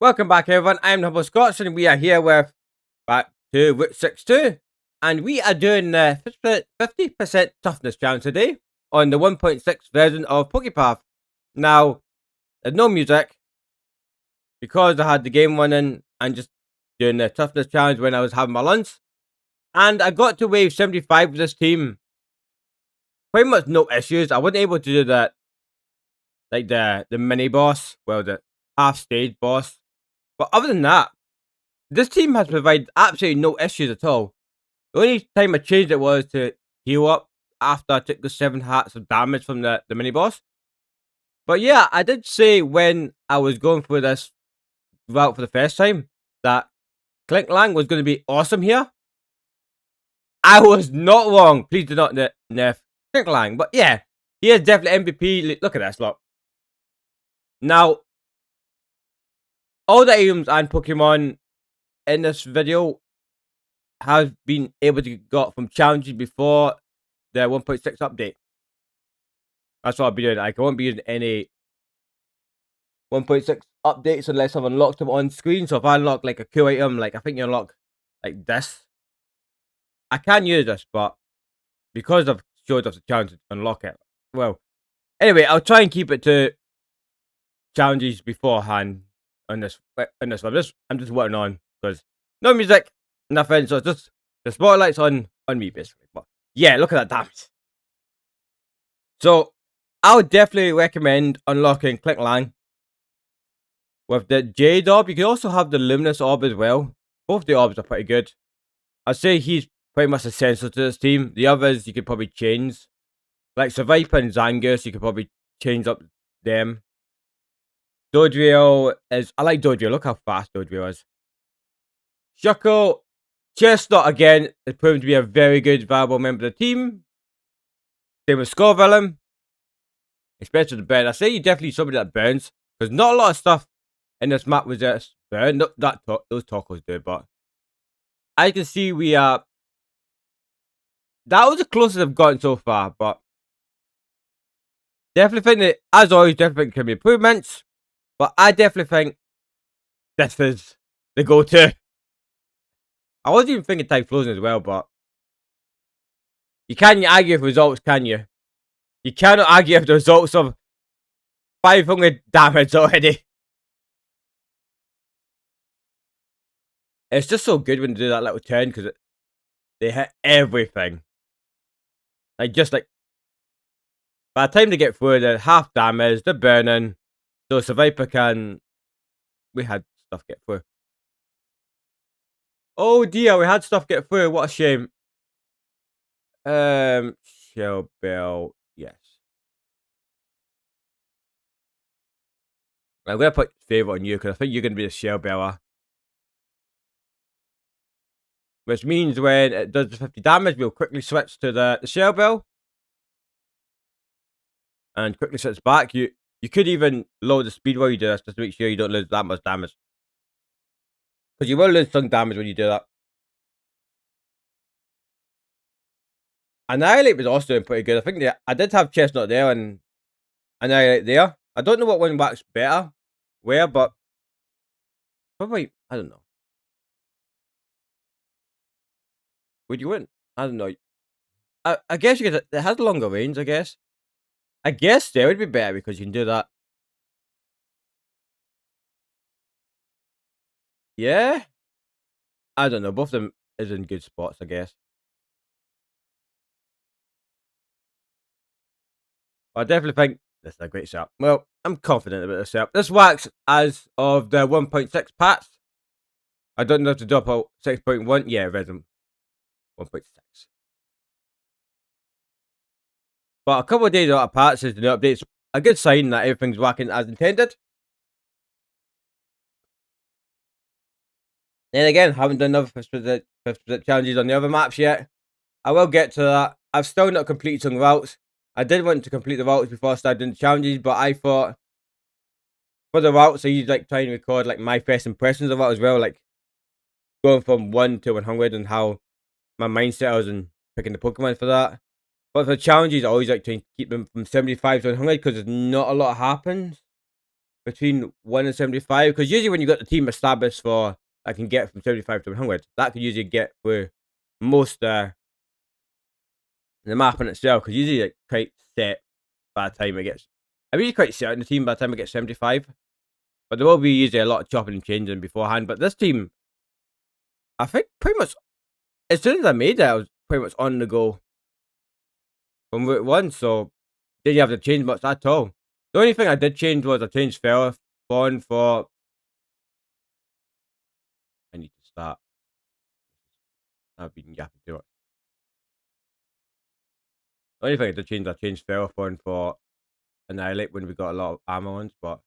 Welcome back, everyone. I'm the host Scott, and we are here with back to Route 62, and we are doing the 50% toughness challenge today on the 1.6 version of Pokepath. Now, there's no music because I had the game running and just doing the toughness challenge when I was having my lunch, and I got to wave 75 with this team. Pretty much no issues. I wasn't able to do that, like the mini boss, well, the half stage boss, but other than that. This team has provided absolutely no issues at all. The only time I changed it was to heal up after I took the 7 hearts of damage from the mini boss. But yeah, I did say when I was going through this route for the first time that Clink Lang was going to be awesome here. I was not wrong. Please do not nerf Clink Lang. But yeah, he is definitely MVP. Look at this, look. Now, all the items and Pokemon in this video have been able to get got from challenges before the 1.6 update. That's what I'll be doing. I won't be using any 1.6 updates unless I've unlocked them on screen. So if I unlock like a cool item, like I think you unlock like this, I can use this, but because I've showed us the challenge to unlock it, well, anyway, I'll try and keep it to challenges beforehand on this one. I'm just working on because no music, nothing. So it's just the spotlight's on me basically. But yeah, look at that damage. So I would definitely recommend unlocking Click Lang with the Jade Orb. You can also have the Luminous Orb as well. Both the orbs are pretty good. I'd say he's pretty much essential to this team. The others you could probably change. Like Surviper and Zangus, you could probably change up them. Dodrio is... I like Dodrio. Look how fast Dodrio is. Shuckle. Chestnut, again, is proven to be a very good, valuable member of the team. Same with Scorvellum. Especially the burn. I say you definitely somebody that burns. Because not a lot of stuff in this map was just burn. Not that those tacos do, but I can see we are. That was the closest I've gotten so far, but definitely think that, as always, definitely think there can be improvements. But I definitely think this is the go-to. I wasn't even thinking Typhlosion as well, but you can't argue with results, can you? You cannot argue with the results of 500 damage already. It's just so good when they do that little turn because they hit everything. Like, just like, by the time they get through, they're half damage, they're burning. So Survivor can... We had stuff get through. Oh dear, we had stuff get through. What a shame. Shell Bell, yes. I'm gonna put favourite on you because I think you're gonna be the Shell Beller. Which means when it does the 50 damage, we'll quickly switch to the Shell Bell. And quickly switch back. You could even lower the speed while you do this just to make sure you don't lose that much damage. Because you will lose some damage when you do that. Annihilate was also doing pretty good. I think I did have Chestnut there and Annihilate there. I don't know what one works better where, but probably, I don't know. Would you win? I don't know. I guess you could. It has longer range, I guess. I guess there would be better because you can do that. Yeah? I don't know. Both of them is in good spots, I guess. But I definitely think this is a great setup. Well, I'm confident about this setup. This works as of the 1.6 patch. I don't know if to drop out 6.1. Yeah, Resident 1.6. But a couple of days out of patches and updates, a good sign that everything's working as intended. Then again, haven't done other 50% challenges on the other maps yet. I will get to that. I've still not completed some routes. I did want to complete the routes before I started doing the challenges, but I thought for the routes, I usually like trying to record like my first impressions of it as well, like going from 1 to 100 and how my mindset was in picking the Pokemon for that. But for the challenges, I always like to keep them from 75 to 100 because there's not a lot happens between 1 and 75, because usually when you got the team established for I can get from 75 to 100, that could usually get through most the map in itself, because usually it's quite set by the time it gets. I'm usually quite set in the team by the time it gets 75, but there will be usually a lot of chopping and changing beforehand. But this team, I think pretty much as soon as I made it, I was pretty much on the go from Route 1, so didn't have to change much at all. The only thing I did change was I changed Fawn for. I need to start. I've been yapping too much. The only thing I did change, I changed Fawn for Annihilate when we got a lot of ammo ones, but.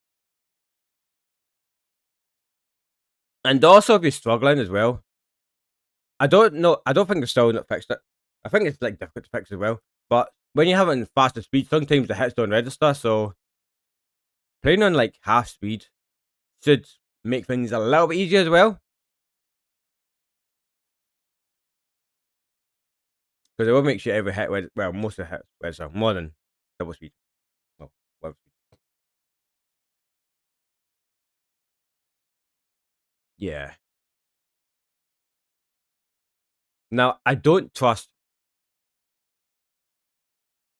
And also, if you're struggling as well, I don't know. I don't think they're still not fixed it. I think it's like difficult to fix as well. But when you have it in faster speed, sometimes the hits don't register. So playing on like half speed should make things a little bit easier as well. Because it will make sure every hit, well, most of the hits register more than double speed. Well, web speed. Yeah. Now I don't trust.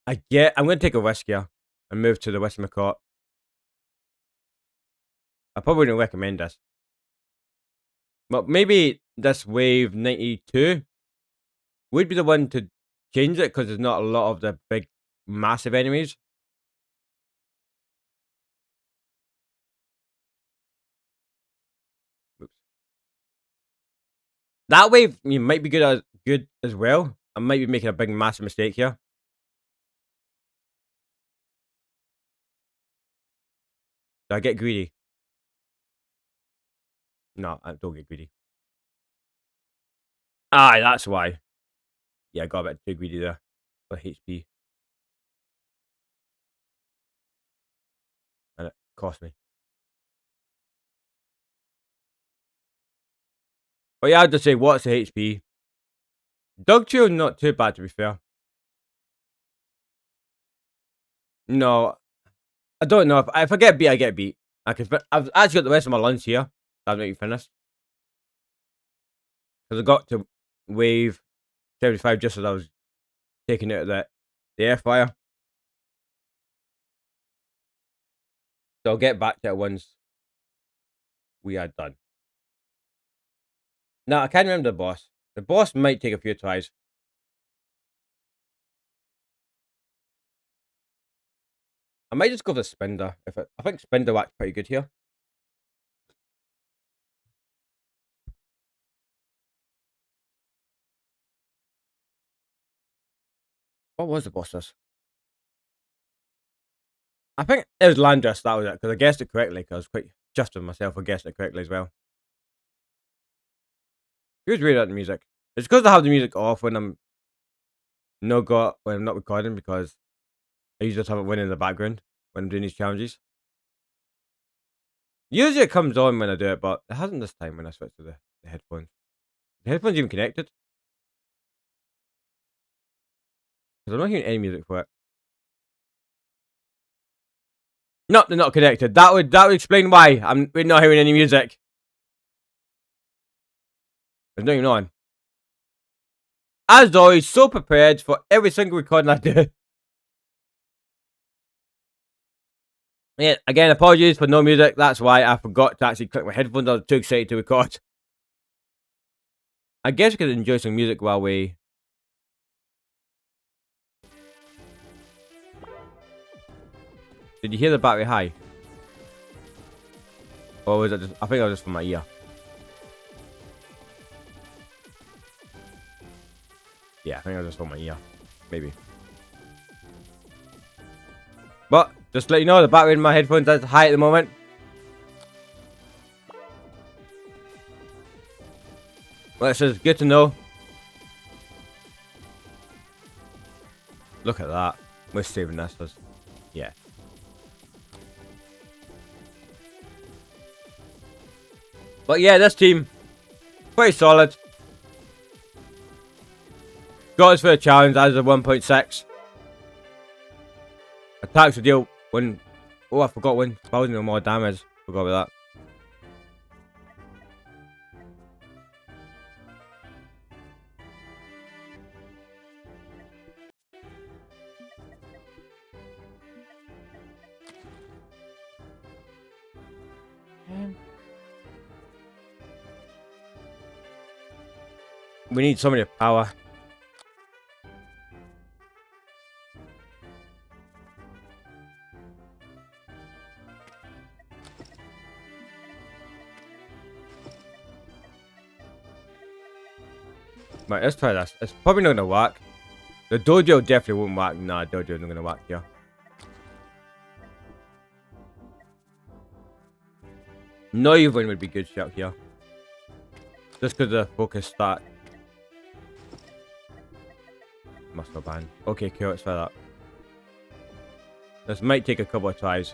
I'm going to take a risk here and move to the West McCourt. I probably wouldn't recommend this. But maybe this wave 92 would be the one to change it, because there's not a lot of the big, massive enemies. Oops. That wave might be good as well. I might be making a big, massive mistake here. Do I get greedy? No, I don't get greedy. Aye, that's why. Yeah, I got a bit too greedy there for HP. And it cost me. But yeah, I'd just say, what's the HP? Dugtrio, not too bad, to be fair. No, I don't know. If I get beat, I get beat. I've actually got the rest of my lunch here. I've not even finished. Because I got to wave 75 just as I was taking it out of the air fryer. So I'll get back to it once we are done. Now, I can't remember the boss. The boss might take a few tries. I might just go for the Spinder. I think Spinder works pretty good here. What was the boss this? I think it was Landris, that was it, because I guessed it correctly, because I was quite just with myself for guessing it correctly as well. He was really at the music. It's because I have the music off when I'm not recording, because I usually just have it running in the background when I'm doing these challenges. Usually it comes on when I do it, but it hasn't this time when I switch to the headphones. The headphones even connected? Because I'm not hearing any music for it. No, they're not connected. That would explain why we're not hearing any music. It's not even on. As always, so prepared for every single recording I do. Yeah, again, apologies for no music. That's why I forgot to actually click my headphones. I was too excited to record. I guess we could enjoy some music while we... Did you hear the battery high? Or was it just... I think it was just from my ear. Yeah, I think it was just from my ear. Maybe. But, just to let you know, the battery in my headphones is high at the moment. Well, this is good to know. Look at that. We're saving this. Yeah. But yeah, this team, pretty solid. Got us for a challenge as a 1.6. Attacks will deal Oh, I forgot when spells no more damage. Forgot about that. We need so many power. Right, let's try this. It's probably not gonna work. The dojo definitely won't work. Nah, dojo's not gonna work here. No even would be good shot here. Just because the focus start. Must have banned. Okay, cool, let's try that. This might take a couple of tries.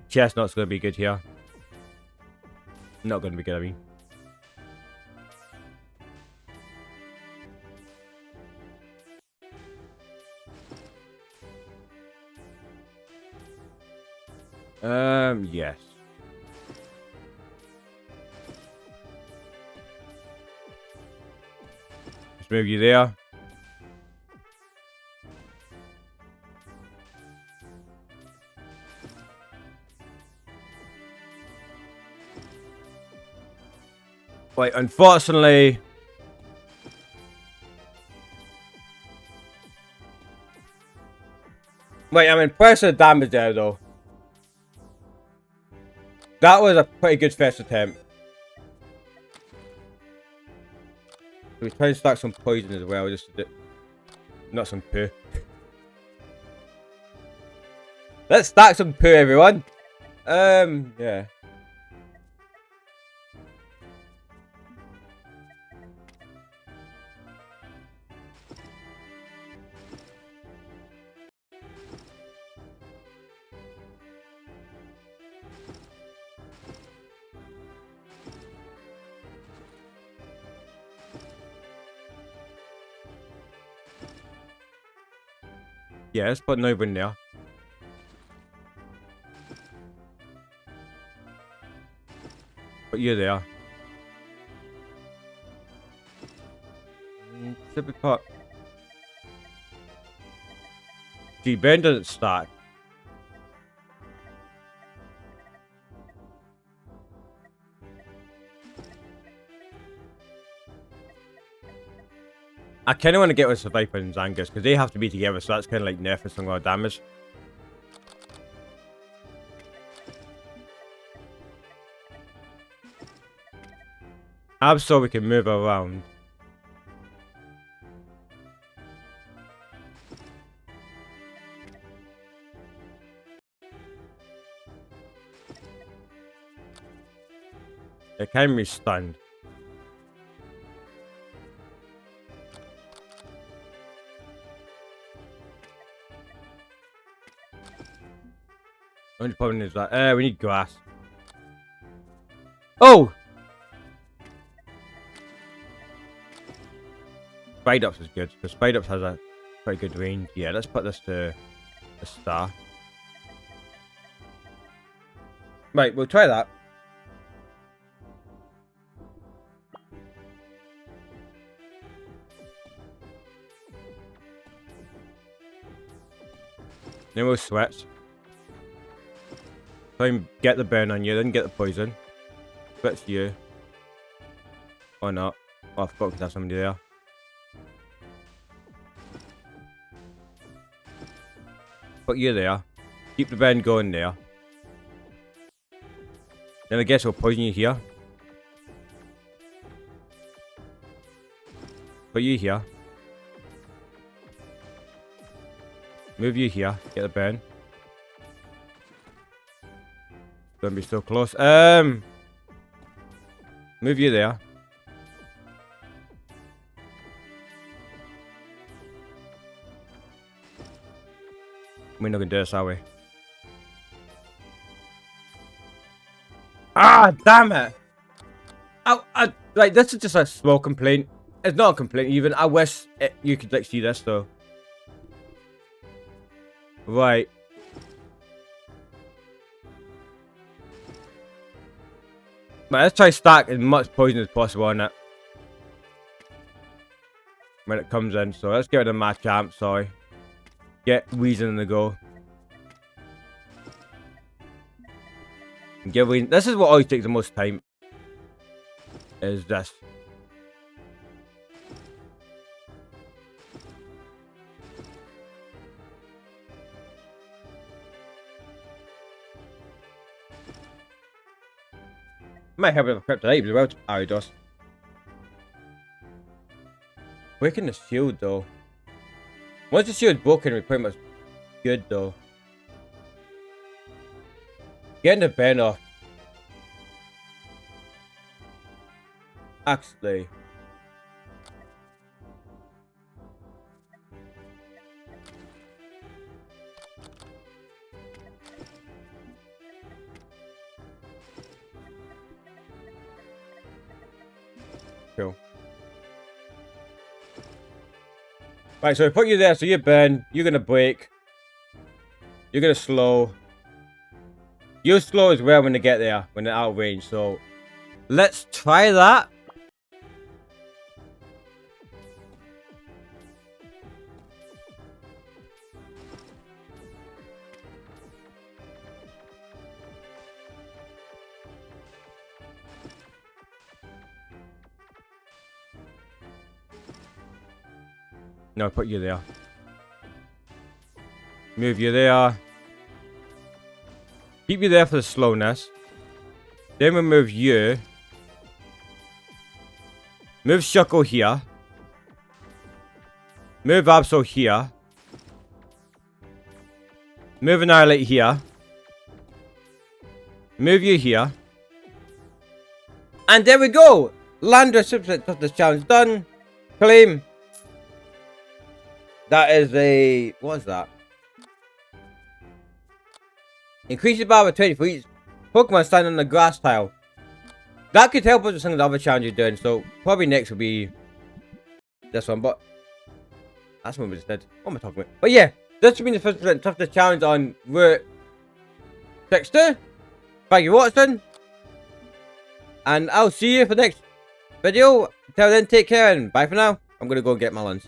Chestnut's gonna be good here. Not gonna be good, I mean. Yes. Let's move you there. Like, unfortunately... Wait, I'm impressed with the damage there, though. That was a pretty good first attempt. So we try to stack some poison as well, just to not some poo. Let's stack some poo, everyone. Yeah. Yeah, let's put Nova in there. Put you there. Should be put. Gee, Ben doesn't stack. I kind of want to get with Viper and Zangus because they have to be together, so that's kind of like nerfing some more damage. Absol we can move around. They can be stunned. Only problem is that we need grass. Oh! Speed ups is good because speed ups has a pretty good range. Yeah, let's put this to a star. Right, we'll try that. Then we'll switch. Try and get the burn on you, then get the poison. Switch you. Or not. Oh, I forgot to have somebody there. Put you there. Keep the burn going there. Then I guess we'll poison you here. Put you here. Move you here. Get the burn. Don't be so close. Move you there. We're not gonna do this, are we? Ah, damn it! Like, this is just a small complaint. It's not a complaint even. I wish you could like see this though. Right. But let's try stack as much poison as possible on it. When it comes in. So let's get rid of my champ, sorry. Get Weezing in the go. Give Weezing. This is what always takes the most time. Is this. Might have a kryptonite as well. Aridos. Breaking the shield though. Once the shield's broken, we're pretty much good though. Getting the Ben off. Actually. Cool. Right, so we put you there, so you burn, you're gonna break. You're gonna slow. You'll slow as well when they get there, when they're out of range, so let's try that. No, put you there. Move you there. Keep you there for the slowness. Then we move you. Move Shuckle here. Move Absol here. Move Annihilate here. Move you here. And there we go! Landra subset of this challenge done. Claim. That is a... what is that? Increases bar with 20 for each Pokemon standing on the grass tile. That could help us with some of the other challenges you're doing, so probably next will be this one, but that's what we just did. What am I talking about? But yeah, this has been the first Toughness challenge on Route 62. Thank you for watching, and I'll see you for the next video. Till then, take care and bye for now. I'm gonna go and get my lunch.